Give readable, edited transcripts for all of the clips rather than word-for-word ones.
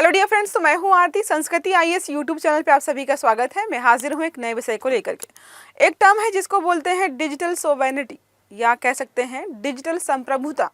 Hello dear friends, तो मैं हूं आरती। संस्कृति आईएएस यूट्यूब चैनल पे आप सभी का स्वागत है। मैं हाजिर हूं एक नए विषय को लेकर के। एक टर्म है जिसको बोलते हैं डिजिटल सोवेनिटी, या कह सकते हैं डिजिटल संप्रभुता।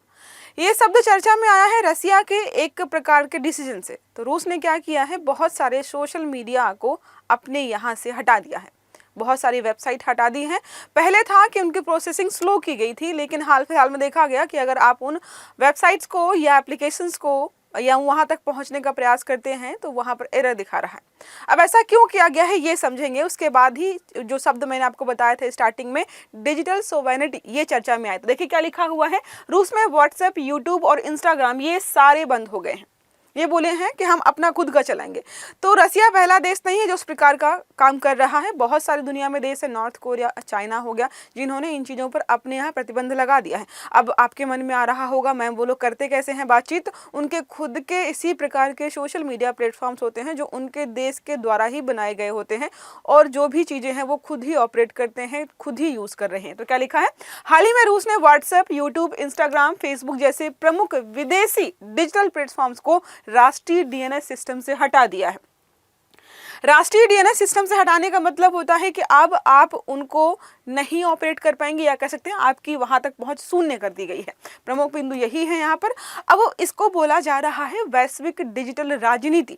ये शब्द चर्चा में आया है रसिया के एक प्रकार के डिसीजन से। तो रूस ने क्या किया है, बहुत सारे सोशल मीडिया को अपने यहाँ से हटा दिया है, बहुत सारी वेबसाइट हटा दी हैं। पहले था कि उनकी प्रोसेसिंग स्लो की गई थी, लेकिन हाल फिलहाल में देखा गया कि अगर आप उन वेबसाइट्स को या एप्लीकेशंस को या वहां तक पहुंचने का प्रयास करते हैं तो वहां पर एरर दिखा रहा है। अब ऐसा क्यों किया गया है ये समझेंगे, उसके बाद ही जो शब्द मैंने आपको बताया था स्टार्टिंग में, डिजिटल सोवेनिटी, ये चर्चा में आया। तो देखिए क्या लिखा हुआ है, रूस में व्हाट्सएप, यूट्यूब और इंस्टाग्राम ये सारे बंद हो गए हैं। ये बोले हैं कि हम अपना खुद का चलाएंगे। तो रसिया पहला देश नहीं है जो इस प्रकार का काम कर रहा है। बहुत सारी दुनिया में देश है, नॉर्थ कोरिया, चाइना हो गया, जिन्होंने इन चीज़ों पर अपने यहाँ प्रतिबंध लगा दिया है। अब आपके मन में आ रहा होगा मैम वो लोग करते कैसे हैं बातचीत। उनके खुद के इसी प्रकार के सोशल मीडिया प्लेटफॉर्म्स होते हैं जो उनके देश के द्वारा ही बनाए गए होते हैं, और जो भी चीज़ें हैं वो खुद ही ऑपरेट करते हैं, खुद ही यूज़ कर रहे हैं। तो क्या लिखा है, हाल ही में रूस ने व्हाट्सएप, यूट्यूब, इंस्टाग्राम, फेसबुक जैसे प्रमुख विदेशी डिजिटल प्लेटफॉर्म्स को राष्ट्रीय डीएनएस सिस्टम से हटा दिया है। राष्ट्रीय डीएनएस सिस्टम से हटाने का मतलब होता है कि अब आप उनको नहीं ऑपरेट कर पाएंगे, या कह सकते हैं आपकी वहां तक पहुंच शून्य कर दी गई है। प्रमुख बिंदु यही है यहाँ पर। अब इसको बोला जा रहा है वैश्विक डिजिटल राजनीति।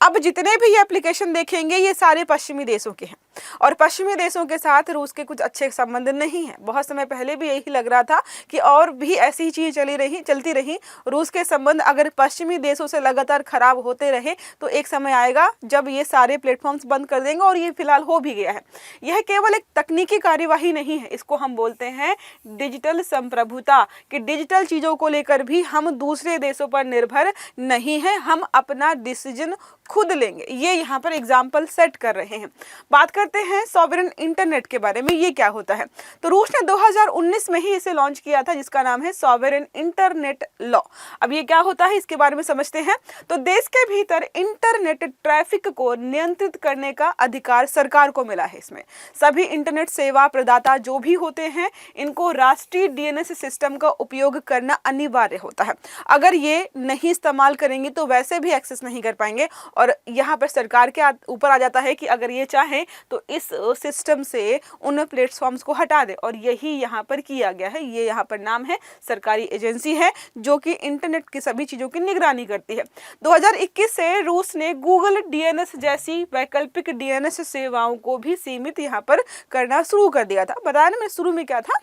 अब जितने भी ये एप्लीकेशन देखेंगे ये सारे पश्चिमी देशों के हैं, और पश्चिमी देशों के साथ रूस के कुछ अच्छे संबंध नहीं है। बहुत समय पहले भी यही लग रहा था कि और भी ऐसी ही चीज़ चलती रही। रूस के संबंध अगर पश्चिमी देशों से लगातार खराब होते रहे तो एक समय आएगा जब ये सारे प्लेटफॉर्म्स बंद कर देंगे, और ये फिलहाल हो भी गया है। यह केवल एक तकनीकी कार्यवाही नहीं है, इसको हम बोलते हैं डिजिटल संप्रभुता, कि डिजिटल चीज़ों को लेकर भी हम दूसरे देशों पर निर्भर नहीं है, हम अपना डिसीजन खुद लेंगे। ये यहाँ पर एग्जाम्पल सेट कर रहे हैं। बात करते हैं सॉवरेन इंटरनेट के बारे में, ये क्या होता है। तो रूस ने 2019 में ही इसे लॉन्च किया था, जिसका नाम है सॉवरेन इंटरनेट लॉ। अब ये क्या होता है इसके बारे में समझते हैं। तो देश के भीतर इंटरनेट ट्रैफिक को नियंत्रित करने का अधिकार सरकार को मिला है। इसमें सभी इंटरनेट सेवा प्रदाता जो भी होते हैं, इनको राष्ट्रीय डीएनएस सिस्टम का उपयोग करना अनिवार्य होता है। अगर ये नहीं इस्तेमाल करेंगे तो वैसे भी एक्सेस नहीं कर पाएंगे, और यहाँ पर सरकार के ऊपर आ जाता है कि अगर ये चाहे तो इस सिस्टम से उन प्लेटफॉर्म्स को हटा दे, और यही यहाँ पर किया गया है। ये यहाँ पर नाम है, सरकारी एजेंसी है जो कि इंटरनेट की सभी चीज़ों की निगरानी करती है। 2021 से रूस ने गूगल डीएनएस जैसी वैकल्पिक डीएनएस सेवाओं को भी सीमित यहाँ पर करना शुरू कर दिया था। बताया ना मैं शुरू में क्या था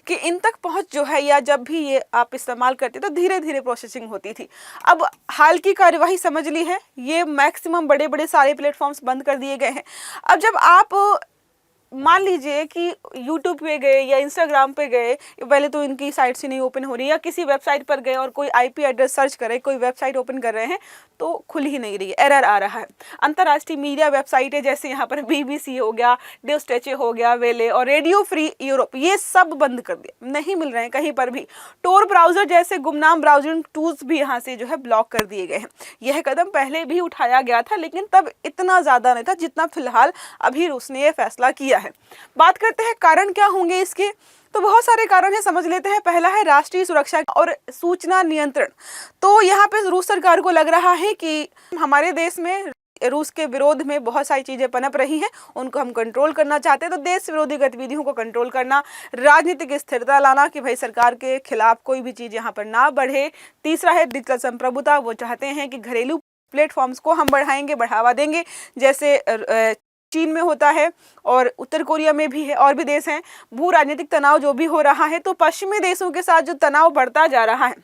कि इन तक पहुंच जो है, या जब भी ये आप इस्तेमाल करते तो धीरे धीरे प्रोसेसिंग होती थी। अब हाल की कार्यवाही समझ ली है, ये मैक्सिमम बड़े बड़े सारे प्लेटफॉर्म्स बंद कर दिए गए हैं। अब जब आप मान लीजिए कि YouTube पे गए या Instagram पे गए, पहले तो इनकी साइट से नहीं ओपन हो रही, या किसी वेबसाइट पर गए और कोई IP एड्रेस सर्च करे, कोई वेबसाइट ओपन कर रहे हैं तो खुल ही नहीं रही है, एरर आ रहा है। अंतर्राष्ट्रीय मीडिया वेबसाइटें जैसे यहाँ पर BBC हो गया, ड्यूस्टेचे हो गया, वेले और रेडियो फ्री यूरोप, ये सब बंद कर दिया, नहीं मिल रहे हैं कहीं पर भी। टोर ब्राउजर जैसे गुमनाम ब्राउजिंग टूल्स भी यहाँ से जो है ब्लॉक कर दिए गए हैं। यह कदम पहले भी उठाया गया था, लेकिन तब इतना ज़्यादा नहीं था जितना फिलहाल अभी रूस ने यह फैसला किया है। बात करते हैं कारण क्या होंगे इसके। तो बहुत सारे कारण है, समझ लेते हैं। पहला है राष्ट्रीय सुरक्षा और सूचना नियंत्रण। तो यहाँ पे रूस सरकार को लग रहा है कि हमारे देश में रूस के विरोध में बहुत सारी चीजें पनप रही हैं, उनको हम कंट्रोल करना चाहते हैं। तो देश विरोधी गतिविधियों को कंट्रोल करना, राजनीतिक स्थिरता लाना कि भाई सरकार के खिलाफ कोई भी चीज यहाँ पर ना बढ़े। तीसरा है डिजिटल संप्रभुता, वो चाहते हैं कि घरेलू प्लेटफॉर्म्स को हम बढ़ाएंगे, बढ़ावा देंगे, जैसे चीन में होता है और उत्तर कोरिया में भी है, और भी देश हैं। भू राजनीतिक तनाव जो भी हो रहा है, तो पश्चिमी देशों के साथ जो तनाव बढ़ता जा रहा है,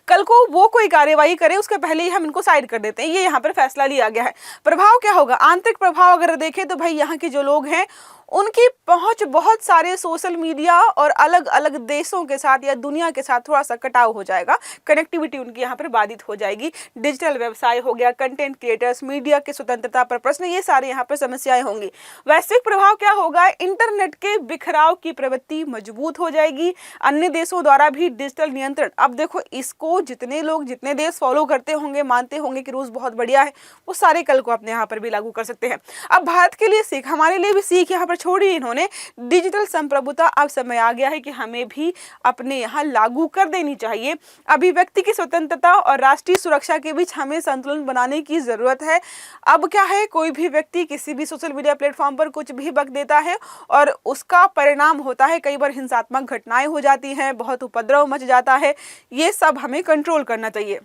कल को वो कोई कार्यवाही करे उसके पहले ही हम इनको साइड कर देते हैं। ये यहाँ पर फैसला लिया गया है। प्रभाव क्या होगा, आंतरिक प्रभाव अगर देखें तो भाई यहाँ के जो लोग हैं उनकी पहुंच बहुत सारे सोशल मीडिया और अलग अलग देशों के साथ या दुनिया के साथ थोड़ा सा कटाव हो जाएगा, कनेक्टिविटी उनकी यहाँ पर बाधित हो जाएगी। डिजिटल व्यवसाय हो गया, कंटेंट क्रिएटर्स, मीडिया की स्वतंत्रता पर प्रश्न, ये सारे यहाँ पर समस्याएं होंगी। वैश्विक प्रभाव क्या होगा, इंटरनेट के बिखराव की प्रवृत्ति मजबूत हो जाएगी। अन्य देशों द्वारा भी डिजिटल नियंत्रण, अब देखो इसको जितने लोग जितने देश फॉलो करते होंगे, मानते होंगे कि रूस बहुत बढ़िया है, वो सारे कल को अपने यहाँ पर भी लागू कर सकते हैं। अब भारत के लिए सीख, हमारे लिए भी सीख यहाँ पर छोड़ी इन्होंने डिजिटल संप्रभुता। अब समय आ गया है कि हमें भी अपने यहाँ लागू कर देनी चाहिए। अभिव्यक्ति की स्वतंत्रता और राष्ट्रीय सुरक्षा के बीच हमें संतुलन बनाने की जरूरत है। अब क्या है, कोई भी व्यक्ति किसी भी सोशल मीडिया प्लेटफॉर्म पर कुछ भी बक देता है और उसका परिणाम होता है कई बार हिंसात्मक घटनाएं हो जाती हैं, बहुत उपद्रव मच जाता है। ये सब हमें कंट्रोल करना चाहिए।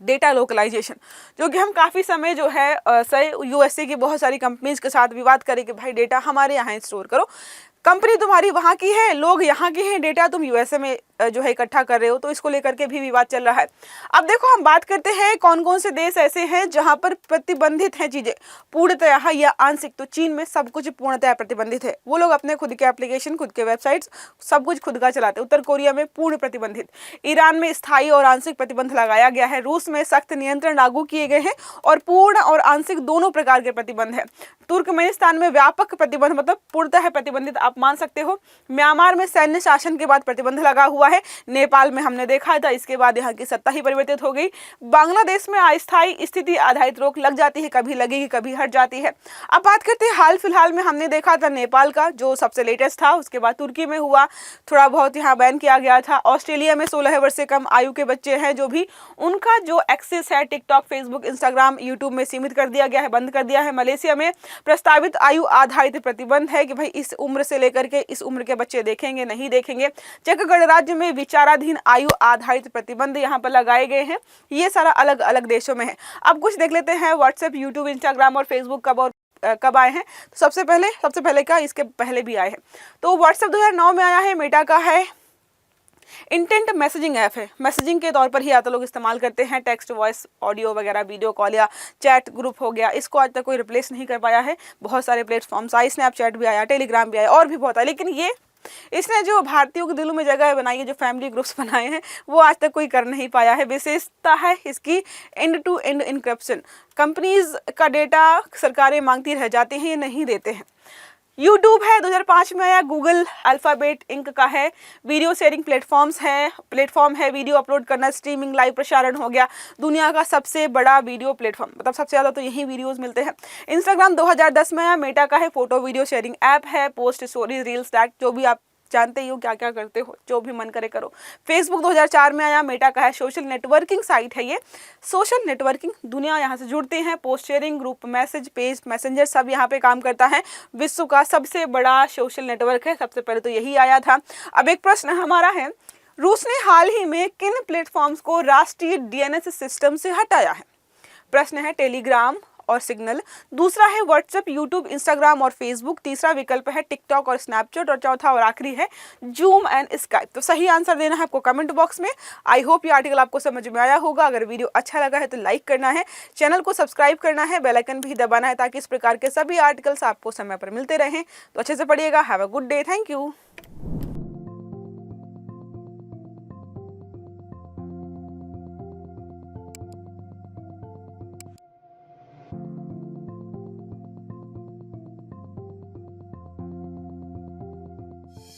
डेटा लोकलाइजेशन, जो कि हम काफ़ी समय जो है यूएसए की बहुत सारी कंपनीज के साथ विवाद करें कि भाई डेटा हमारे यहाँ स्टोर करो। कंपनी तुम्हारी वहाँ की है, लोग यहाँ के हैं, डेटा तुम यूएसए में जो है इकट्ठा कर रहे हो, तो इसको लेकर के भी विवाद चल रहा है। अब देखो, हम बात करते हैं कौन कौन से देश ऐसे हैं जहां पर प्रतिबंधित हैं चीजें पूर्णतः या आंशिक। तो चीन में सब कुछ पूर्णतः प्रतिबंधित है, वो लोग अपने खुद के एप्लीकेशन, खुद के वेबसाइट्स सब कुछ खुद का चलाते हैं। उत्तर कोरिया में पूर्ण प्रतिबंधित, ईरान में स्थायी और आंशिक प्रतिबंध लगाया गया है, रूस में सख्त नियंत्रण लागू किए गए हैं और पूर्ण और आंशिक दोनों प्रकार के प्रतिबंध है। तुर्कमेनिस्तान में व्यापक प्रतिबंध, मतलब पूर्णतः प्रतिबंधित आप मान सकते हो। म्यांमार में सैन्य शासन के बाद प्रतिबंध लगा हुआ है। नेपाल में हमने देखा था, इसके बाद यहाँ की सत्ता ही परिवर्तित हो गई। बांग्लादेश में अस्थायी स्थिति आधारित रोक लग जाती है, कभी लगेगी कभी हट जाती है। अब बात करते हैं हाल फिलहाल में हमने देखा था नेपाल का, जो सबसे लेटेस्ट था। उसके बाद तुर्की में हुआ, थोड़ा बहुत यहाँ बैन किया गया था। ऑस्ट्रेलिया में 16 वर्ष से कम आयु के बच्चे हैं जो भी, उनका जो एक्सेस है टिकटॉक, फेसबुक, इंस्टाग्राम, यूट्यूब में सीमित कर दिया गया है, बंद कर दिया है। मलेशिया में प्रस्तावित आयु आधारित प्रतिबंध है कि भाई इस उम्र से लेकर के इस उम्र के बच्चे देखेंगे नहीं देखेंगे। चेक गणराज्य में विचाराधीन आयु आधारित प्रतिबंध यहाँ पर लगाए गए हैं। ये सारा अलग अलग देशों में है। अब कुछ देख लेते हैं व्हाट्सएप, यूट्यूब, इंस्टाग्राम और फेसबुक कब आए हैं। तो सबसे पहले का, इसके पहले भी आए हैं। तो व्हाट्सएप 2009 में आया है, मेटा का है। इंटेंट मैसेजिंग ऐप है, मैसेजिंग के तौर पर ही आता लोग इस्तेमाल करते हैं। टेक्स्ट, वॉइस, ऑडियो वगैरह, वीडियो कॉल या चैट ग्रुप हो गया, इसको आज तक कोई रिप्लेस नहीं कर पाया है। बहुत सारे प्लेटफॉर्म्स आए, स्नैपचैट भी आया, टेलीग्राम भी आया और भी बहुत आया, लेकिन इसने जो भारतीयों के दिलों में जगह बनाई है, जो फैमिली ग्रुप्स बनाए हैं, वो आज तक कोई कर नहीं पाया है। विशेषता है इसकी end to end encryption. Companies का डेटा सरकारें मांगती रह जाती हैं, ये नहीं देते हैं। यूट्यूब है, 2005 में आया। गूगल अल्फाबेट इंक का है। वीडियो शेयरिंग प्लेटफॉर्म है। वीडियो अपलोड करना, स्ट्रीमिंग, लाइव प्रसारण हो गया। दुनिया का सबसे बड़ा वीडियो प्लेटफॉर्म, मतलब सबसे ज़्यादा तो यही वीडियोस मिलते हैं। इंस्टाग्राम 2010 में आया। मेटा का है, फोटो वीडियो शेयरिंग ऐप है। पोस्ट, स्टोरी, रील्स, टैग, जो भी आप जानते ही हो क्या क्या करते हो, जो भी मन करे करो। फेसबुक 2004 में आया। मेटा का है, सोशल नेटवर्किंग साइट है ये। सोशल नेटवर्किंग, दुनिया यहाँ से जुड़ते हैं। Post sharing, group message, page, messenger सब यहाँ पे काम करता है। विश्व का सबसे बड़ा सोशल नेटवर्क है, सबसे पहले तो यही आया था। अब एक प्रश्न हमारा है, रूस ने हाल ही में किन प्लेटफॉर्म्स को राष्ट्रीय डीएनएस सिस्टम से हटाया है? प्रश्न है टेलीग्राम और सिग्नल, दूसरा है व्हाट्सएप, यूट्यूब, इंस्टाग्राम और फेसबुक, तीसरा विकल्प है टिकटॉक और स्नैपचैट, और चौथा और आखिरी है जूम एंड स्काइप। तो सही आंसर देना है आपको कमेंट बॉक्स में। आई होप ये आर्टिकल आपको समझ में आया होगा। अगर वीडियो अच्छा लगा है तो लाइक करना है, चैनल को सब्सक्राइब करना है, बेल आइकन भी दबाना है ताकि इस प्रकार के सभी आर्टिकल्स आपको समय पर मिलते रहें। तो अच्छे से पढ़िएगा। Have a good day. Thank you.